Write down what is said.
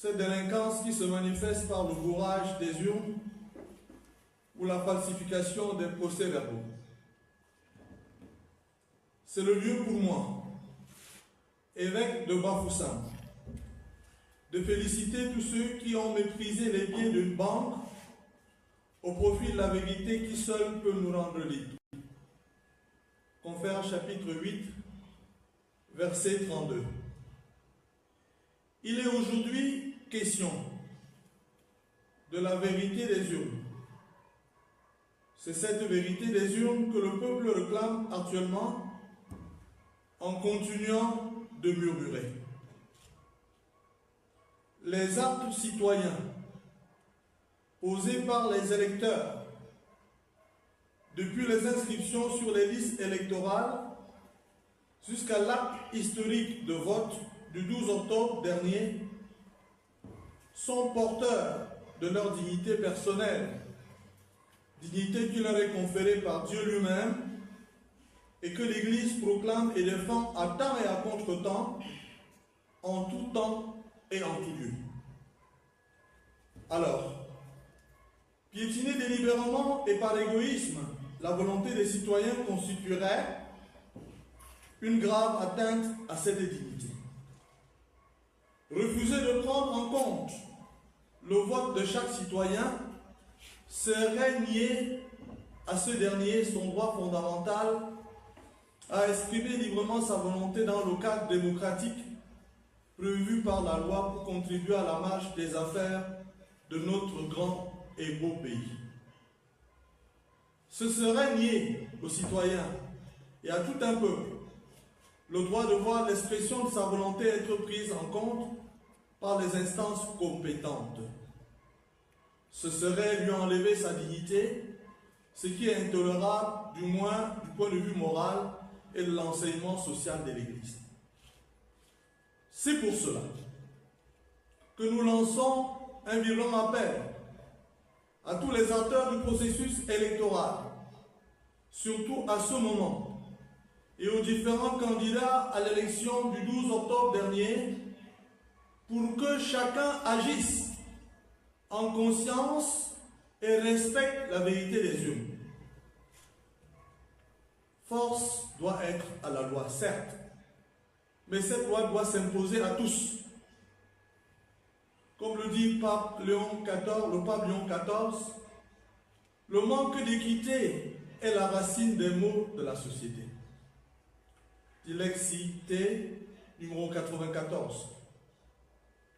Cette délinquance qui se manifeste par le bourrage des urnes ou la falsification des procès-verbaux. C'est le lieu pour moi, évêque de Bafoussam, de féliciter tous ceux qui ont méprisé les biens d'une banque au profit de la vérité qui seule peut nous rendre libres. Confère chapitre 8, verset 32. Il est aujourd'hui question de la vérité des urnes. C'est cette vérité des urnes que le peuple réclame actuellement en continuant de murmurer. Les actes citoyens posés par les électeurs depuis les inscriptions sur les listes électorales jusqu'à l'acte historique de vote du 12 octobre dernier sont porteurs de leur dignité personnelle, dignité qui leur est conférée par Dieu lui-même et que l'Église proclame et défend à temps et à contre-temps, en tout temps et en tout lieu. Alors, piétiner délibérément et par égoïsme la volonté des citoyens constituerait une grave atteinte à cette dignité. Refuser de prendre en compte le vote de chaque citoyen serait nier à ce dernier son droit fondamental à exprimer librement sa volonté dans le cadre démocratique prévu par la loi pour contribuer à la marche des affaires de notre grand et beau pays. Ce serait nier aux citoyens et à tout un peuple le droit de voir l'expression de sa volonté être prise en compte par les instances compétentes. Ce serait lui enlever sa dignité, ce qui est intolérable, du moins du point de vue moral et de l'enseignement social de l'Église. C'est pour cela que nous lançons un violent appel à tous les acteurs du processus électoral, surtout à ce moment, et aux différents candidats à l'élection du 12 octobre dernier, pour que chacun agisse en conscience et respecte la vérité des urnes. Force doit être à la loi, certes, mais cette loi doit s'imposer à tous. Comme le dit le pape Léon XIV, le manque d'équité est la racine des maux de la société. Dilexité numéro 94.